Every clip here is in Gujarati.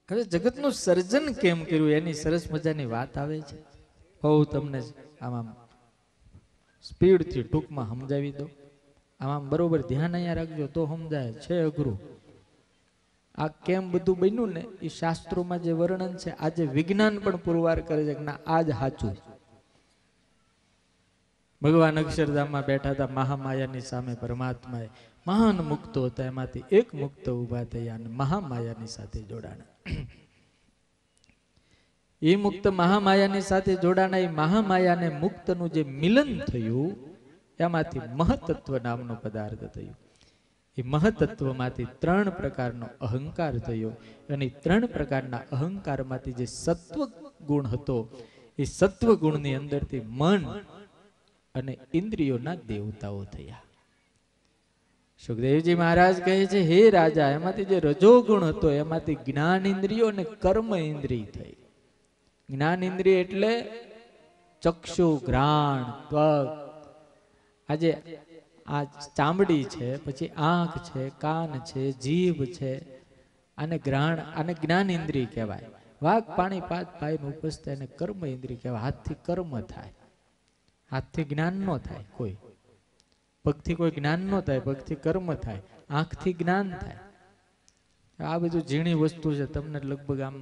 હવે જગતનું સર્જન કેમ કર્યું એની સરસ મજાની વાત આવે છે. બહુ તમને આમાં સ્પીડથી ટૂંકમાં સમજાવી દો. આમાં બરોબર ધ્યાન અહીંયા રાખજો તો સમજાય છે. અઘરું આ કેમ બધું બન્યું ને એ શાસ્ત્રોમાં જે વર્ણન છે આજે વિજ્ઞાન પણ પુરવાર કરે છે કે ના આ જ સાચું. ભગવાન અક્ષરધામમાં બેઠા હતા, મહામાયાની સામે પરમાત્માએ મહાન મુક્તો હતા, એમાંથી એક મુક્ત ઉભા થયા અને મહામાયાની સાથે જોડાણા. એ મુક્ત મહામાયાની સાથે જોડાણા. એ મહામાયાને મુક્તનું જે મિલન થયું એમાંથી મહતત્વ નામનો પદાર્થ થયું. એ મહતત્વમાંથી 3 પ્રકારનો અહંકાર થયો અને 3 પ્રકારના અહંકારમાંથી જે સત્વ ગુણ હતો એ સત્વ ગુણની અંદરથી મન અને ઇન્દ્રિયોના દેવતાઓ થયા. સુખદેવજી મહારાજ કહે છે, હે રાજા, એમાંથી જે રજોગુણ હતો એમાંથી જ્ઞાન ઇન્દ્રિયો અને કર્મ ઇન્દ્રિય થઈ. જ્ઞાન ઇન્દ્રિય એટલે ચક્ષુ, ઘ્રાણ, ત્વક, આજે આ ચામડી છે, પછી આંખ છે, કાન છે, જીભ છે, અને ઘ્રાણ, આને જ્ઞાન ઇન્દ્રિય કહેવાય. વાઘ, પાણી, પાત, પાયનું ઉપજતા એને કર્મ ઇન્દ્રિય કહેવાય. હાથથી કર્મ થાય, હાથથી જ્ઞાન ન થાય. કોઈ પગથી કોઈ જ્ઞાન ન થાય, પગથી કર્મ થાય, આંખથી જ્ઞાન થાય. આ બધું ઝીણી વસ્તુ છે. તમને લગભગ આમ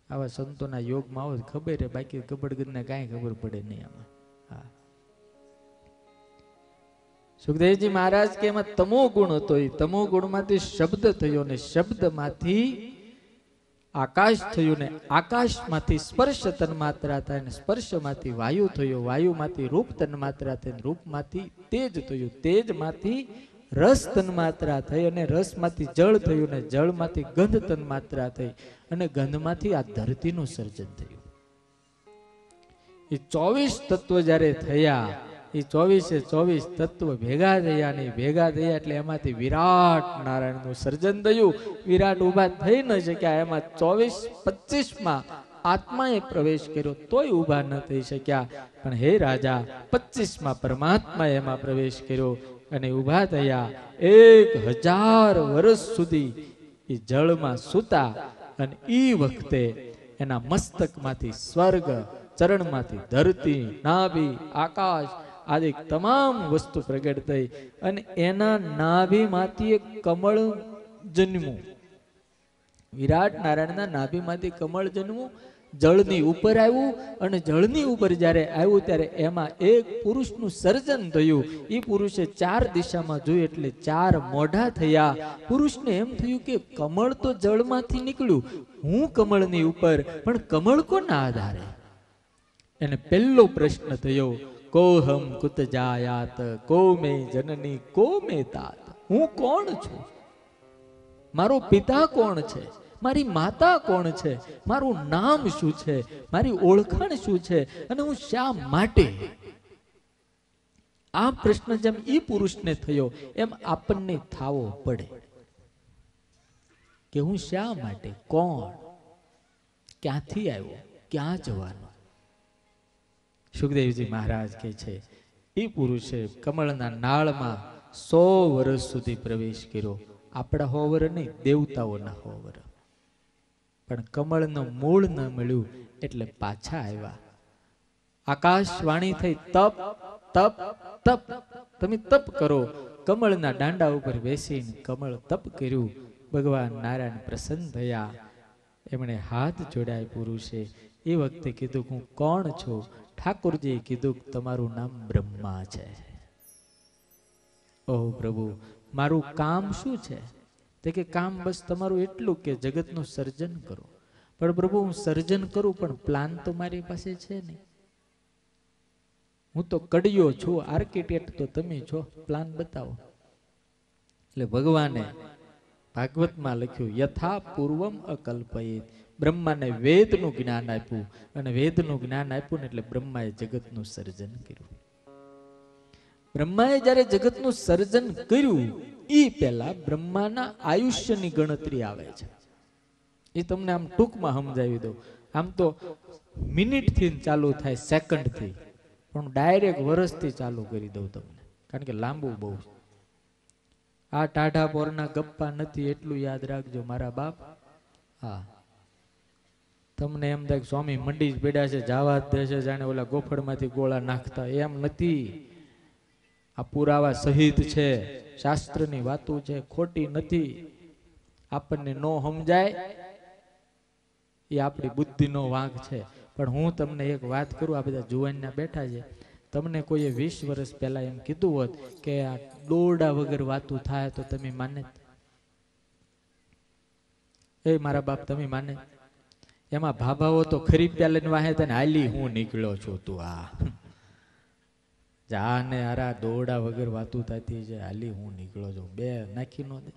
આવા સંતોના યોગમાં આવો ખબર છે, બાકી ગબડગદને કાંઈ ખબર પડે નહીં આમાં. હા, સુખદેવજી મહારાજ કે એમાં તમો ગુણ હતો. એ તમો ગુણમાંથી શબ્દ થયો ને શબ્દમાંથી આકાશ થયું ને આકાશમાંથી સ્પર્શ તન્માત્રા થાય ને સ્પર્શમાંથી વાયુ થયો, વાયુમાંથી રૂપ તન્માત્રા થઈ ને રૂપમાંથી તેજ થયું, તેજમાંથી રસ તન્માત્રા થઈ અને રસમાંથી જળ થયું ને જળમાંથી ગંધ તન્માત્રા થઈ અને ગંધમાંથી આ ધરતીનું સર્જન થયું. એ 24 તત્વ જ્યારે થયા, એ 24 તત્વ ભેગા થયા ને ભેગા થયા એટલે એમાંથી વિરાટ નારાયણનું સર્જન થયું. વિરાટ ઉભા થઈ ન શક્યા. એમાં 24-25માં આત્માએ પ્રવેશ કર્યો તોય ઉભા ન થઈ શક્યા. પણ હે રાજા, 25માં પરમાત્માએ એમાં પ્રવેશ કર્યો અને ઉભા થયા. 1000 વર્ષ સુધી એ જળમાં સૂતા અને એ વખતે એના મસ્તકમાંથી સ્વર્ગ, ચરણમાંથી ધરતી, નાભી, આકાશ આદિ તમામ વસ્તુ પ્રગટ થઈ અને એના નાભીમાંથી એક કમળ જન્મ્યું. વિરાટ નારાયણના નાભીમાંથી કમળ જન્મ્યું, જળની ઉપર આવ્યું અને જળની ઉપર જ્યારે આવ્યું ત્યારે એમાં એક પુરુષનું સર્જન થયું. એ પુરુષે 4 દિશામાં જોયું એટલે 4 મોઢા થયા. પુરુષને એમ થયું કે કમળ તો જળમાંથી નીકળ્યું, હું કમળની ઉપર, પણ કમળ કોના આધારે? એને પહેલો પ્રશ્ન થયો, કોહમ કુત જાયાત, કો મે જનની, કો મે તાત. હું કોણ છું? મારો પિતા કોણ છે? મારી માતા કોણ છે? મારું નામ શું છે? મારી ઓળખાણ શું છે? અને હું શા માટે? આ પ્રશ્ન જેમ ઈ પુરુષને થયો એમ આપણને થાવો પડે કે હું શા માટે, કોણ, ક્યાંથી આવ્યો, ક્યાં જવાનો? સુખદેવજી મહારાજ કહે છે, એ પુરુષે કમળના નાળમાં 100 વર્ષ સુધી પ્રવેશ કર્યો. આપણા 100 વર્ષ નહીં, દેવતાઓના 100 વર્ષ. પણ કમળનું મૂળ ન મળ્યું એટલે પાછા આવ્યા. આકાશવાણી થઈ, તપ તપ તપ, તમે તપ કરો. કમળના દાંડા ઉપર બેસીને કમળ તપ કર્યું. ભગવાન નારાયણ પ્રસન્ન થયા. એમણે હાથ જોડ્યા પુરુષે. એ વખતે કીધું, હું કોણ છું? ઠાકોરજીએ કીધું, તમારું નામ બ્રહ્મા છે. ઓહ પ્રભુ, મારું કામ શું છે? તે કે કામ બસ તમારું એટલું કે જગતનું સર્જન કરો. પણ પ્રભુ, હું સર્જન કરું પણ પ્લાન તો મારી પાસે છે નહીં. હું તો કડિયો છું, આર્કિટેક્ટ તો તમે છો, પ્લાન બતાવો. એટલે ભગવાને ભાગવતમાં લખ્યું, યથા પૂર્વમ અકલ્પયેત. બ્રહ્માને વેદનું જ્ઞાન આપ્યું અને વેદનું જ્ઞાન આપ્યું ને એટલે બ્રહ્માએ જગતનું સર્જન કર્યું. બ્રહ્માએ જ્યારે જગતનું સર્જન કર્યું એ પહેલા બ્રહ્માના આયુષ્યની ગણતરી આવે છે. એ તમને આમ ટૂંકમાં સમજાવી દઉં. આમ તો મિનિટથી ચાલુ થાય, સેકન્ડથી, પણ ડાયરેક્ટ વર્ષથી ચાલુ કરી દઉં તમને, કારણ કે લાંબુ બહુ. આ ટાઢા પોરના ગપ્પા નથી એટલું યાદ રાખજો મારા બાપ. હા, તમને એમ થાય સ્વામી મંડી જ પડ્યા છે, જાવા જ દેશે, જાણે ઓલા ગોફળમાંથી ગોળા નાખતા, એમ નથી. આ પુરાવા સહિત છે, શાસ્ત્રની વાતો છે, ખોટી નથી. આપણને નો સમજાય એ આપણી બુદ્ધિનો વાંક છે. પણ હું તમને એક વાત કરું, આ બધા જુવાનના બેઠા છે, તમને કોઈએ 20 વર્ષ પહેલા એમ કીધું હોત કે આ દોરડા વગર વાતું થાય તો તમે માને? એ મારા બાપ તમે માને? એમાં ભાભાઓ તો ખરી પ્યાલે વાહે તને હાલી હું નીકળ્યો છું, તું આ જાને હારા દોરડા વગર વાતું થતી છે, હાલી હું નીકળ્યો છું, બે નાખી નો દે.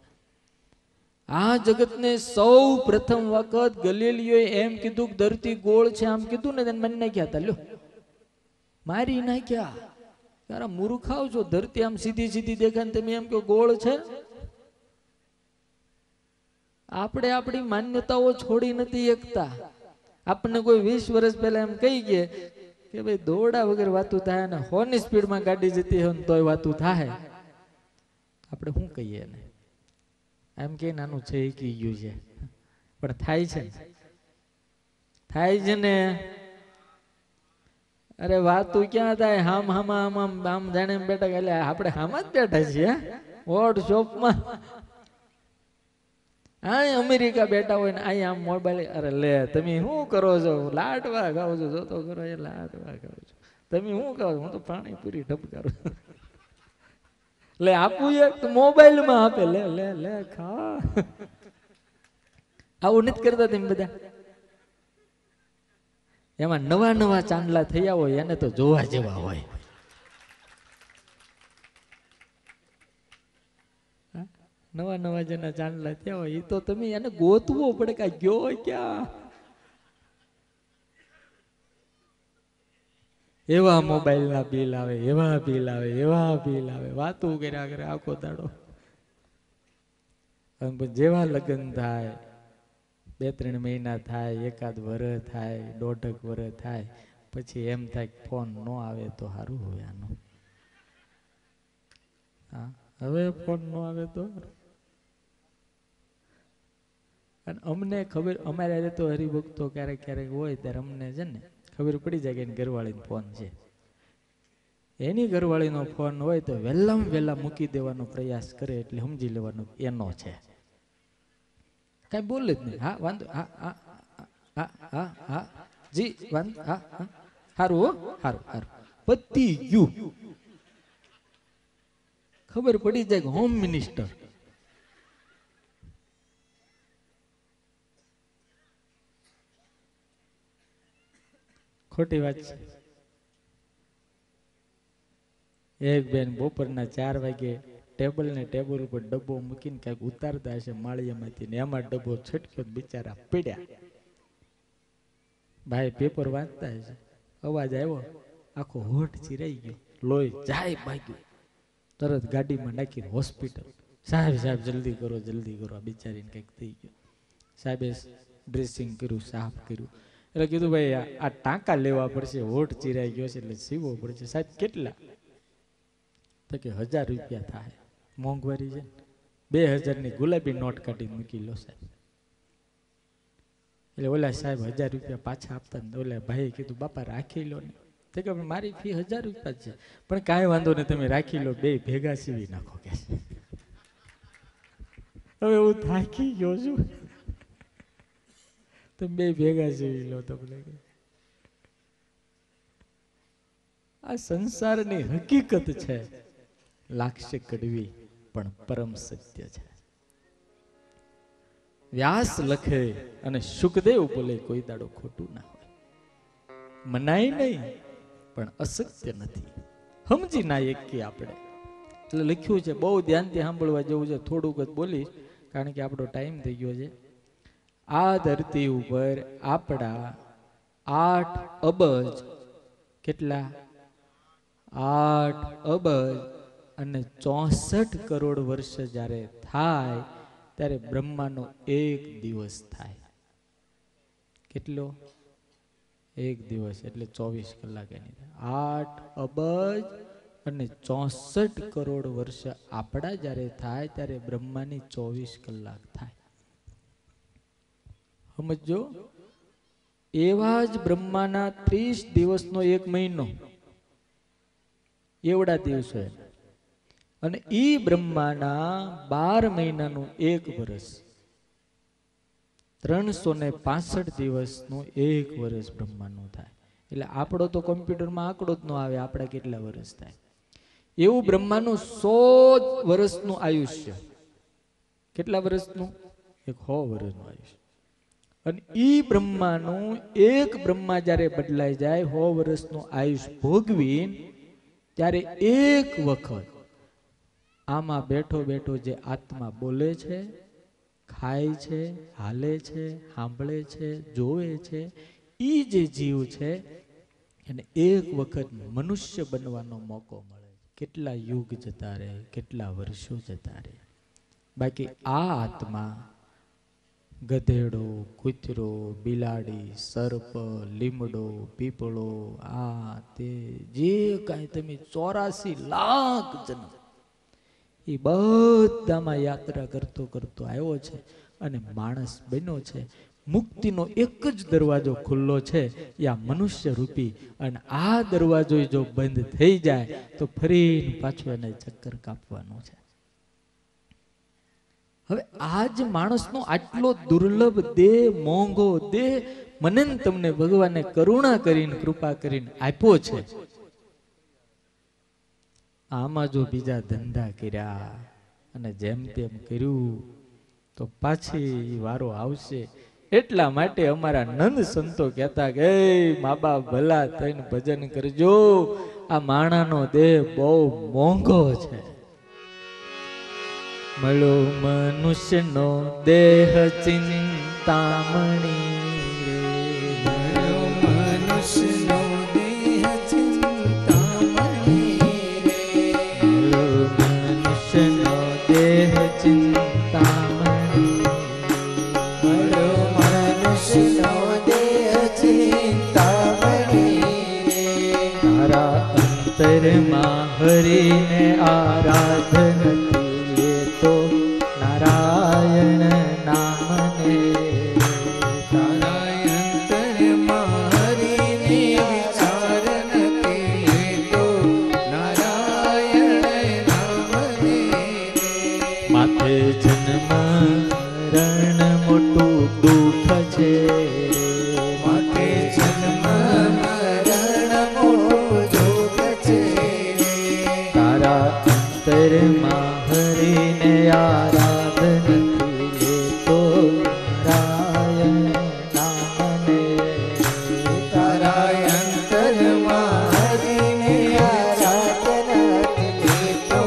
આ જગતને સૌ પ્રથમ વખત ગલીલીઓએ એમ કીધું કે ધરતી ગોળ છે, આમ કીધું ને તેને મને નાખ્યા હતા, લ્યો મારી નાખ્યા. યાર મૂર્ખાવ છો, ધરતી આમ સીધી સીધી દેખાય ને તમે એમ કે ગોળ છે. આપણે આપણી માન્યતાઓ છોડી નથી એકતા. આપણને કોઈ 20 વર્ષ પહેલા એમ કહી ગયા કે ભાઈ દોરડા વગર વાતું થાય ને 100 ની સ્પીડમાં ગાડી જતી હોય ને તોય વાતું થાય, આપણે શું કહીએ એને? એમ કે નાનું છે એ કી ગયું છે, પણ થાય છે, થાય છે ને. અરે વાતું ક્યાં થાય? હામ હામા આમ આમ જાણે બેઠા, એટલે આપણે હામાં જ બેઠા છીએ વોટ્સઅપમાં. આ અમેરિકા બેઠા હોય ને અહીંયા આમ મોબાઈલ, અરે લે તમે શું કરો છો? લાડવા ખાવ છો, જોતો કરો એ લાડવા ખાવ છો. તમે શું ખાવ છો? હું તો પાણીપુરી ઢબકારું. લે આપવું એક મોબાઈલ માં આપે, લે લે લે ખા. આવું નથી કરતા તમે બધા? એમાં નવા નવા ચાંદલા થયા હોય એને તો જોવા જેવા હોય. નવા નવા જેના ચાંદલા થયા હોય એ તો તમે એને ગોતવો પડે કે ગયો ક્યાં. એવા મોબાઈલ ના બિલ આવે, એવા બિલ આવે, એવા બિલ આવે, વાતો કર્યા કરે આખો દાડો. જેવા લગ્ન થાય, 2-3 મહિના થાય, એકાદ વરસ થાય, 1.5 વરસ થાય, પછી એમ થાય ફોન ન આવે તો સારું હોય આનું. હા, હવે ફોન ન આવે તો. અને અમને ખબર, અમારે તો હરિભક્તો ક્યારેક ક્યારેક હોય ત્યારે અમને છે ને ખબર પડી જાય કે એની ઘરવાળીનો ફોન છે. એની ઘરવાળીનો ફોન હોય તો વહેલામાં વહેલા મૂકી દેવાનો પ્રયાસ કરે એટલે સમજી લેવાનું એનો છે. કઈ બોલે જ નહીં. હા વાંધો, હા હા હા હા હા જી વાંધો, હા હા સારું હો, સારું સારું, પતી ગયું. ખબર પડી જાય કે હોમ મિનિસ્ટર. ખોટી વાત છે. એક બેન બપોરના 4 વાગે ટેબલ ઉપર ડબ્બો મૂકીને કઈક ઉતારતા હશે માળિયામાંથી, ને એમાં ડબ્બો છટક્યો, બિચારા પડ્યા. ભાઈ પેપર વાંચતા હશે, અવાજ આવ્યો, આખો હોઠ ચીરાઈ ગયો, લોહી જાય ભાગ્યું, તરત ગાડીમાં નાખીને હોસ્પિટલ. સાહેબ સાહેબ જલ્દી કરો, જલ્દી કરો, આ બિચારીને કંઈક થઈ ગયું. સાહેબે ડ્રેસિંગ કર્યું, સાફ કર્યું. એટલે કીધું ભાઈ આ ટાંકા લેવા પડશે, હોઠ ચીરાઈ ગયો છે એટલે સીવવો પડશે. સાહેબ કેટલા? તો કે 1000 રૂપિયા થાય. મોંઘવારી છે, 2000 ની ગુલાબી નોટ કાઢી મૂકી લો સાહેબ. એટલે ઓલા સાહેબ 1000 રૂપિયા પાછા આપતા ને ઓલા ભાઈ કીધું બાપા રાખી લો ને. તો કે મારી ફી 1000 રૂપિયા છે, પણ કાંઈ વાંધો નહીં તમે રાખી લો, 2 ભેગા સીવી નાખો કે. હવે હું થાકી ગયો છું, તમે 2 ભેગા સીવી લો તમને. આ સંસારની હકીકત છે, લાગશે કડવી પણ પરમ સત્ય છે. વ્યાસ લખે અને સુખદેવ બોલે કોઈ દાડો ખોટું ના હોય. મનાય નહીં પણ અસત્ય નથી. સમજી ના એક કે આપણે એટલે લખ્યું છે, બહુ ધ્યાનથી સાંભળવા જેવું છે. થોડુંક જ બોલીશ કારણ કે આપણો ટાઈમ થઈ ગયો છે. આ ધરતી ઉપર આપણા 8 અબજ, કેટલા? 8 અબજ અને 64 કરોડ વર્ષ જ્યારે થાય ત્યારે બ્રહ્માનો 1 દિવસ થાય. કેટલો? 1 દિવસ એટલે 24 કલાક. એની 8 અબજ અને 64 કરોડ વર્ષ આપણા જ્યારે થાય ત્યારે બ્રહ્માની 24 કલાક થાય. સમજો, એવા જ બ્રહ્માના 30 દિવસનો 1 મહિનો, એવડા દિવસો, અને ઈ બ્રહ્માના 12 મહિનાનું 1 વર્ષ, 365 દિવસનું 1 વર્ષ બ્રહ્માનું થાય. એટલે આપણો તો કોમ્પ્યુટરમાં આંકડો જ ન આવે, આપણા કેટલા વર્ષ થાય. એવું બ્રહ્માનું 100 વર્ષનું આયુષ્ય. કેટલા વર્ષનું? 100 વર્ષનું આયુષ્ય. અને ઈ બ્રહ્માનું એક બ્રહ્મા જ્યારે બદલાઈ જાય, 100 વર્ષનું આયુષ ભોગવી, ત્યારે એક વખત આમાં બેઠો બેઠો જે આત્મા બોલે છે, ખાય છે, હાલે છે, સાંભળે છે, જોવે છે, ઈ જે જીવ છે એને એક વખત મનુષ્ય બનવાનો મોકો મળે. કેટલા યુગ જતા રહે, કેટલા વર્ષો જતા રહે. બાકી આ આત્મા ગધેડો, કૂતરો, બિલાડી, સર્પ, લીમડો, પીપળો, આ તે જે કાંઈ તમે 84 લાખ જન્મ એ બધામાં યાત્રા કરતો કરતો આવ્યો છે અને માણસ બન્યો છે. મુક્તિનો એક જ દરવાજો ખુલ્લો છે, એ આ મનુષ્ય રૂપી. અને આ દરવાજો જો બંધ થઈ જાય તો ફરી પાછું એને ચક્કર કાપવાનું છે. હવે આજ માણસનો આટલો દુર્લભ દેહ, મોંઘો દેહ મને તમને ભગવાને કરુણા કરીને, કૃપા કરીને આપ્યો છે. આમાં જો બીજા ધંધા કર્યા અને જેમ તેમ કર્યું તો પાછી વારો આવશે. એટલા માટે અમારા નંદ સંતો કહેતા કે મા બાપ ભલા થઈને ભજન કરજો, આ માણાનો દેહ બહુ મોંઘો છે. મળો મનુષ્યનો દેહ ચિંતામણી રે, મળો મનુષ્યનો દેહ ચિંતામણી રે, મળો મનુષ્યનો દેહ ચિંતામણી, મળો મનુષ્યનો દેહ ચિંતામણી રે. તારા અંતરમાં હરિને આરાધન તો નારાયણ નામને, તારા અંતરમાં હરિને વિચાર નથી તો નારાયણ નામને. માથે જન્મ મરણ મોટું દુઃખ છે, માથે જન્મ મરણ મોટું દુઃખ છે. તારા અંતરમાં હરિને આરાધન તો નારાયણ નામને, તારા અંતરમાં હરિને આરાધન તો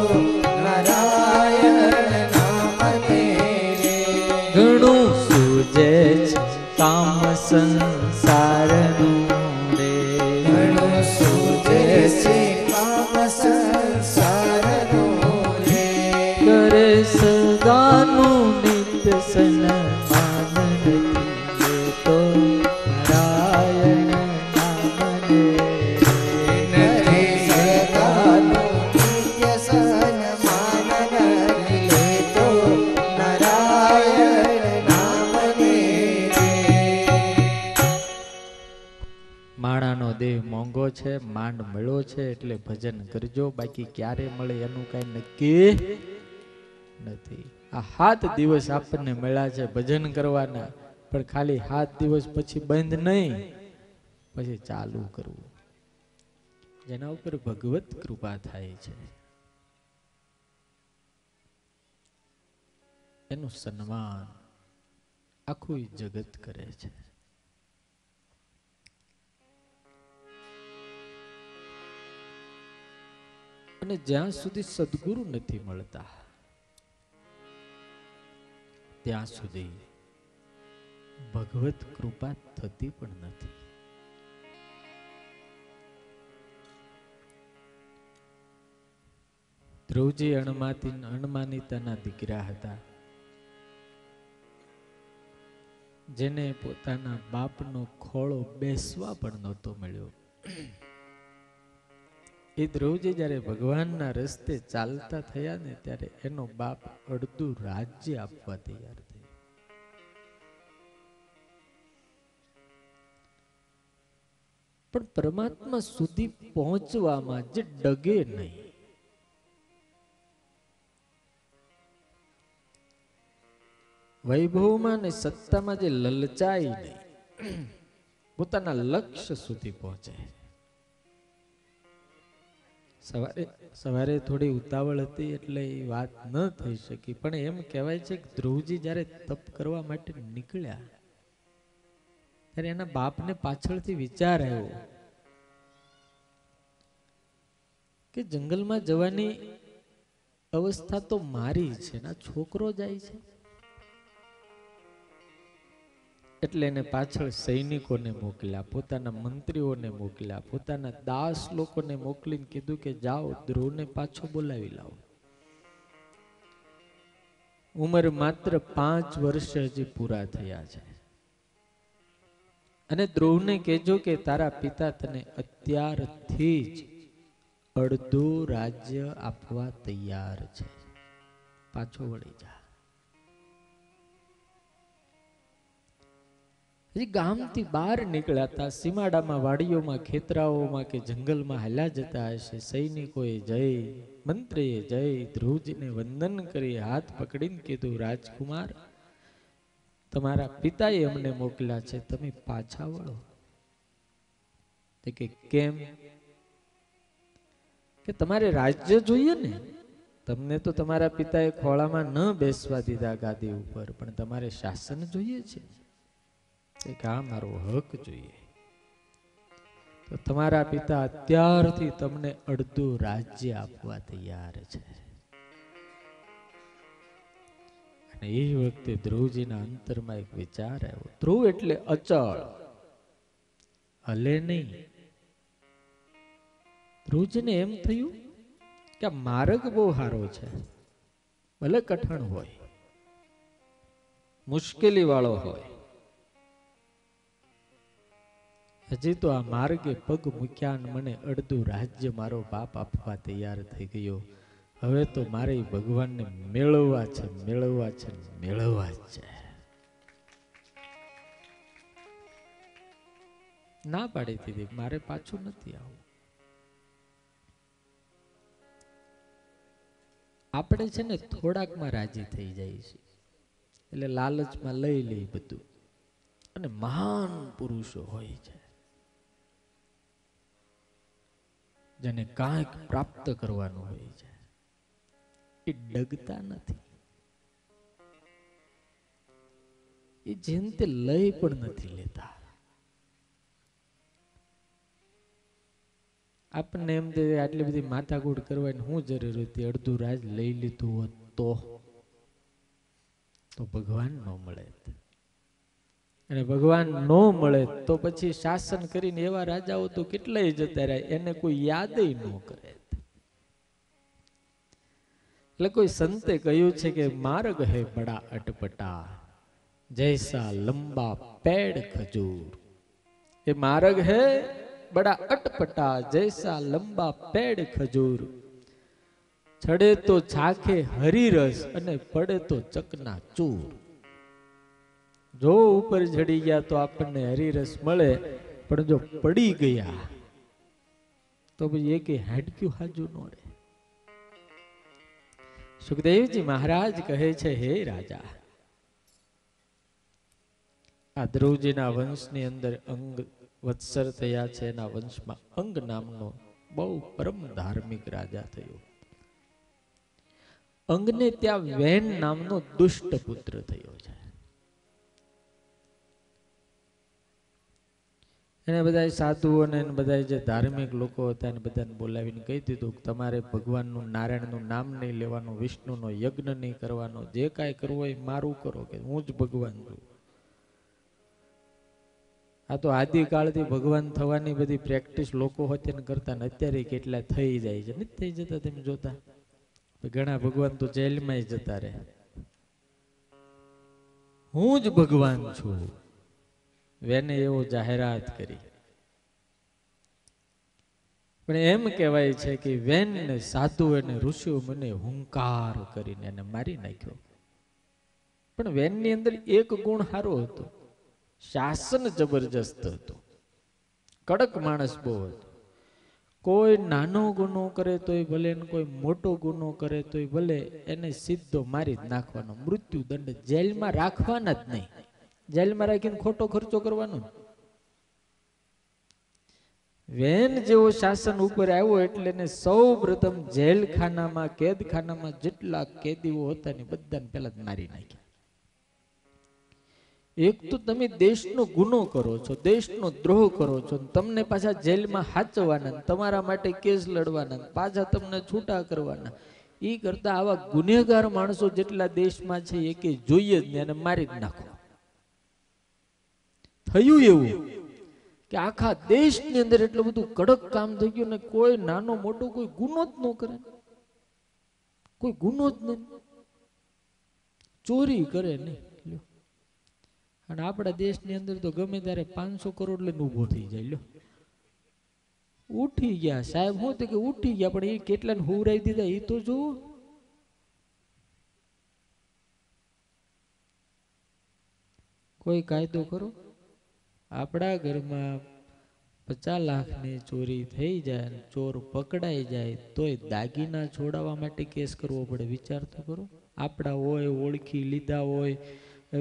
નારાયણ નામને. ઘણું સૂજે છે કામ સંસારનું રે, ઘણું સૂજે છે કામ સંસારનું રે. કરે સગાનું નિત્ય સન્માન નથી તો નારાયણ નામને, નરે સગાનું નિત્ય સન્માન નથી તો નારાયણ નામને. માણાનો દેહ મોંઘો છે, માંડ મળ્યો છે, એટલે ભજન કરજો. બાકી ક્યારે મળે એનું કઈ નક્કી નથી. આ 7 દિવસ આપણને મળ્યા છે ભજન કરવાના, પણ ખાલી 7 દિવસ પછી બંધ નહીં, પછી ચાલુ કરવું. જેના ઉપર ભગવત કૃપા થાય છે એનું સન્માન આખું જગત કરે છે. અને જ્યાં સુધી સદગુરુ નથી મળતા ત્યાં સુધી ભગવત કૃપા થતી પણ નથી. ધ્રુવજી અણમાનિતાના દીકરા હતા, જેને પોતાના બાપનો ખોળો બેસવા પણ નહોતો મળ્યો. એ ધ્રુવજી જ્યારે ભગવાનના રસ્તે ચાલતા થયા ને ત્યારે એનો બાપ અડધું રાજ્ય આપવા તૈયાર થયો. પણ પરમાત્મા સુધી પહોંચવામાં જે ડગે નહીં, વૈભવમાં ને સત્તામાં જે લલચાય નહીં, પોતાના લક્ષ્ય સુધી પહોંચે. સવારે થોડી ઉતાવળ હતી એટલે એ વાત ન થઈ શકી, પણ એમ કહેવાય છે કે ધ્રુવજી જ્યારે તપ કરવા માટે નીકળ્યા ત્યારે એના બાપને પાછળથી વિચાર આવ્યો કે જંગલમાં જવાની અવસ્થા તો મારી છે, ના છોકરો જાય છે. એટલે એને પાછળ સૈનિકોને મોકલ્યા, પોતાના મંત્રીઓને મોકલ્યા, પોતાના દાસ લોકોને મોકલીને કીધું કે જાઓ ધ્રુવને પાછો બોલાવી લાવો. ઉંમર માત્ર 5 વર્ષ હજી પૂરા થયા છે, અને ધ્રુવને કહેજો કે તારા પિતા તને અત્યારથી જ અડધું રાજ્ય આપવા તૈયાર છે, પાછો વળી જા. હજી ગામથી બહાર નીકળ્યા હતા, સીમાડામાં, વાડીઓમાં, ખેતરાઓમાં કે જંગલમાં હાલ્યા જતા હશે. સૈનિકોએ જય, મંત્રીએ જય, ધ્રુવજીને વંદન કરી હાથ પકડીને કીધું, રાજકુમાર, તમારા પિતાએ અમને મોકલ્યા છે, તમે પાછા વળો. કે કેમ? કે તમારે રાજ્ય જોઈએ ને, તમને તો તમારા પિતાએ ખોળામાં ન બેસવા દીધા ગાદી ઉપર, પણ તમારે શાસન જોઈએ છે. કે આ મારો હક જોઈએ. તો તમારા પિતા અત્યારથી તમને અડધું રાજ્ય આપવા તૈયાર છે. અને એ વખતે ધ્રુવજીના અંતરમાં એક વિચાર આવ્યો. ધ્રુવ એટલે અચળ, હલે નહીં. ધ્રુવજીને એમ થયું કે આ માર્ગ બહુ સારો છે, ભલે કઠણ હોય, મુશ્કેલી વાળો હોય, હજી તો આ માર્ગે પગ મૂક્યા અને મને અડધું રાજ્ય મારો બાપ આપવા તૈયાર થઈ ગયો. હવે તો મારે ભગવાનને મેળવવા છે, મેળવવા છે, મેળવવા જ છે. ના પાડી દીધી, મારે પાછું નથી આવું. આપણે છે ને થોડાકમાં રાજી થઈ જાય છે, એટલે લાલચમાં લઈ લે બધું. અને મહાન પુરુષો હોય છે જેને કાંઈક પ્રાપ્ત કરવાનું હોય છે, એ ડગતા નથી, એ જેમ તે લઈ પણ નથી લેતા. આપણને એમ દે આટલી બધી માથાકૂટ કરવાની શું જરૂર હતી, અડધું રાજ લઈ લીધું હોત તો ભગવાન ન મળે. અને ભગવાન ન મળે તો પછી શાસન કરીને એવા રાજાઓ તો કેટલાય જતા રહ્યા, એને કોઈ યાદ ન કરે. એટલે કોઈ સંતે કહ્યું છે કે માર્ગ હે બડા અટપટા, જૈસા લંબા પેડ ખજૂર. એ માર્ગ હે બડા અટપટા, જૈસા લંબા પેડ ખજૂર. ચડે તો ચાખે હરિરસ અને પડે તો ચકના ચૂર. જો ઉપર ચડી ગયા તો આપણને હરિરસ મળે, પણ જો પડી ગયા તો પછી એક હાડક્યું હાજુ ન રહે. સુખદેવજી મહારાજ કહે છે, હે રાજા, આ ધ્રુવજીના વંશની અંદર અંગ વત્સર થયા છે. એના વંશમાં અંગ નામનો બહુ પરમ ધાર્મિક રાજા થયો. અંગને ત્યાં વેન નામનો દુષ્ટ પુત્ર થયો છે. એને બધા સાધુઓને બધા જે ધાર્મિક લોકો હતા એને બધાને બોલાવીને કહી દીધું કે તમારે ભગવાનનું, નારાયણનું નામ નહીં લેવાનું, વિષ્ણુનો યજ્ઞ નહીં કરવાનો, જે કાંઈ કરવું હોય મારું કરો, કે હું જ ભગવાન છું. આ તો આદિકાળથી ભગવાન થવાની બધી પ્રેક્ટિસ લોકો હોતી ને કરતા ને, અત્યારે કેટલા થઈ જાય છે, નથી થઈ જતા? તમે જોતા ઘણા ભગવાન તો જેલમાં જતા રહે. હું જ ભગવાન છું, વેને એવો જાહેરાત કરી. પણ એમ કહેવાય છે કે વેન ને સાધુ અને ઋષિઓ મને હુંકાર કરીને એને મારી નાખ્યો. પણ વેન ની અંદર એક ગુણ સારો હતો, શાસન જબરજસ્ત હતું, કડક માણસ બહુ હતો. કોઈ નાનો ગુનો કરે તોય ભલે ને કોઈ મોટો ગુનો કરે તોય ભલે એને સીધો મારી જ નાખવાનો, મૃત્યુ દંડ, જેલમાં રાખવાના જ નહીં. જેલમાં રાખીને ખોટો ખર્ચો કરવાનો. વેન જેવો શાસન ઉપર આવ્યો એટલે ને સૌ પ્રથમ જેલખાનામાં કેદખાનામાં જેટલા કેદીઓ હતા ને બધાને પેલા જ મારી નાખ્યા. એક તો તમે દેશનો ગુનો કરો છો, દેશનો દ્રોહ કરો છો, તમને પાછા જેલમાં હાચવાના, તમારા માટે કેસ લડવાના, પાછા તમને છૂટા કરવાના. એ કરતા આવા ગુનેગાર માણસો જેટલા દેશમાં છે એ કે જોઈએ જ નહીં અને મારી જ નાખો. થયું એવું કે આખા દેશની અંદર એટલું બધું કડક કામ થઈ ગયું ને કોઈ નાનો મોટો કોઈ ગુનો જ ન કરે, કોઈ ગુનો જ નહીં, ચોરી કરે નહીં. અને આપણા દેશની અંદર તો ગમે ત્યારે 500 કરોડ લઈને ઉભો થઈ જાય. લ્યો ઉઠી ગયા સાહેબ, હું તો કે ઉઠી ગયા, પણ એ કેટલાને હુવરાઈ દીધા એ તો જોવો. કોઈ કાયદો કરો. આપણા ઘરમાં 50 લાખની ચોરી થઈ જાય, ચોર પકડાઈ જાય તોય દાગીના છોડાવવા માટે કેસ કરવો પડે. વિચાર તો કરો. આપણા હોય, ઓળખી લીધા હોય,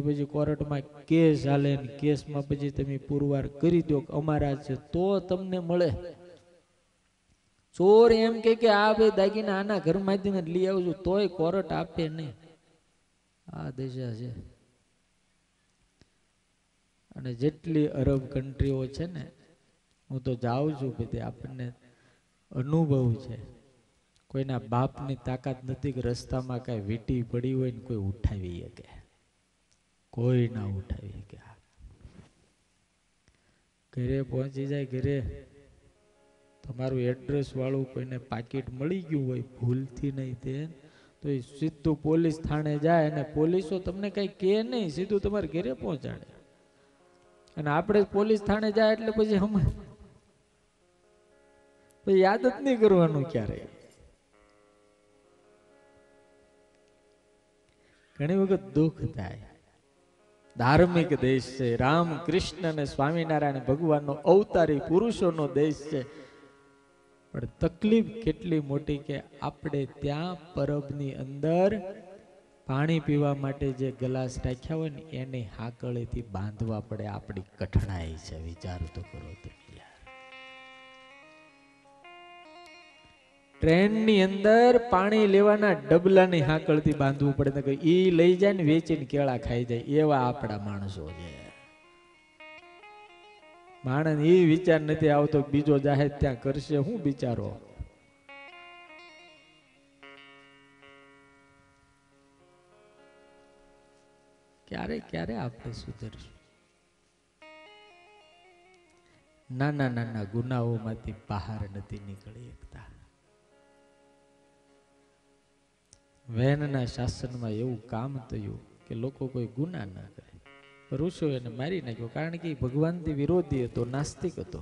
પછી કોર્ટમાં કેસ હાલે ને કેસમાં પછી તમે પુરવાર કરી દો કે અમારા છે તો તમને મળે. ચોર એમ કે આ બે દાગીના આના ઘરમાંથી લઈ આવજો તોય કોર્ટ આપે નહીં. આ દશા છે. અને જેટલી અરબ કન્ટ્રીઓ છે ને, હું તો જાઉં છું બધી, આપણને અનુભવ છે. કોઈના બાપની તાકાત નથી કે રસ્તામાં કઈ વીંટી પડી હોય ને કોઈ ઉઠાવી શકે, કોઈ ના ઉઠાવી શકે. ઘરે પહોંચી જાય, ઘરે તમારું એડ્રેસ વાળું કોઈને પાકીટ મળી ગયું હોય ભૂલથી નહીં તે, તો એ સીધું પોલીસ થાણે જાય અને પોલીસો તમને કઈ કહે નહીં, સીધું તમારે ઘરે પહોંચાડે. અને આપણે પોલીસ થાણે જાય એટલે પછી યાદ જ નહીં કરવાનું ક્યારે. ઘણી વખત દુઃખ થાય. ધાર્મિક દેશ છે, રામ કૃષ્ણ અને સ્વામિનારાયણ ભગવાનનો અવતારી પુરુષોનો દેશ છે, પણ તકલીફ કેટલી મોટી કે આપણે ત્યાં પરબની અંદર પાણી પીવા માટે જે ગ્લાસ રાખ્યા હોય ને એને હાકળેથી બાંધવા પડે. આપણી કઠણાઈ છે. વિચાર તો કરો તમે યાર. ટ્રેનની અંદર પાણી લેવાના ડબલાની હાકળથી બાંધવું પડે કે ઈ લઈ જાય ને વેચીને કેળા ખાઈ જાય. એવા આપણા માણસો છે. માણસ એ વિચાર નથી આવતો બીજો જાહેર ત્યાં કરશે હું બિચારો. ક્યારે ક્યારે આપણે સુધરશું? નાના નાના ગુનાઓમાંથી બહાર નથી નીકળી શકતા. વેનના શાસનમાં એવું કામ થયું કે લોકો કોઈ ગુના ના કરે. ઋષિઓ એને મારી નાખ્યો, કારણ કે ભગવાનથી વિરોધી હતો, નાસ્તિક હતો.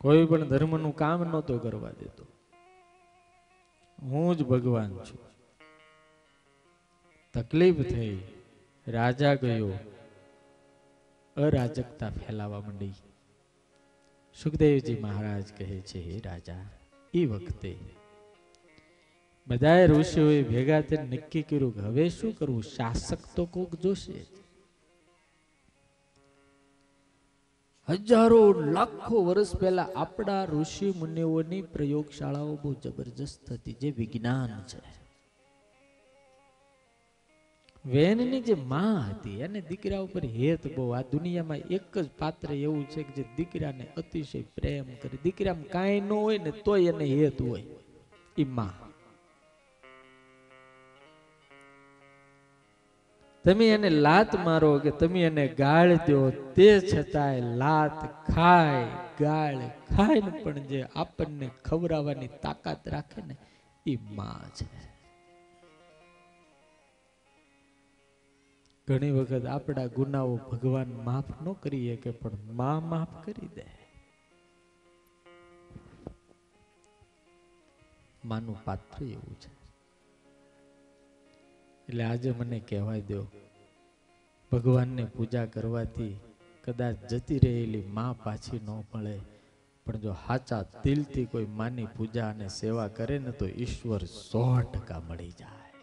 કોઈ પણ ધર્મનું કામ નહોતો કરવા દેતો. હું જ ભગવાન છું. તકલીફ થઈ, રાજા ગયો, અરાજકતા ફેલાવા માંડી. સુખદેવજી મહારાજ કહે છે, હે રાજા, એ વખતે બધા ઋષિઓએ ભેગા થઈને નક્કી કર્યું કે હવે શું કરવું, શાસક તો કોક જોશે. હજારો લાખો વર્ષ પહેલા આપણા ઋષિ મુનિઓની પ્રયોગશાળાઓ બહુ જબરજસ્ત હતી, જે વિજ્ઞાન છે. વેનની જે માં હતી એને દીકરા ઉપર હેત બહુ. આ દુનિયામાં એક જ પાત્ર એવું છે કે જે દીકરાને અતિશય પ્રેમ કરે. દીકરામાં કાંઈ ન હોય ને તોય એને હેત હોય, એ માં. તમે એને લાત મારો કે તમે એને ગાળ દો, તે છતાંય લાત ખાય ગાળ ખાય ને પણ જે આપણને ખવડાવવાની તાકાત રાખે ને એ માં છે. ઘણી વખત આપણા ગુનાઓ ભગવાન માફ ન કરી શકે, પણ માં માફ કરી દે. માનું પાત્ર એવું છે. એટલે આજે મને કહેવાય દો, ભગવાનને પૂજા કરવાથી કદાચ જતી રહેલી માં પાછી ન મળે, પણ જો સાચા દિલથી કોઈ માની પૂજા અને સેવા કરે ને તો ઈશ્વર 100% મળી જાય.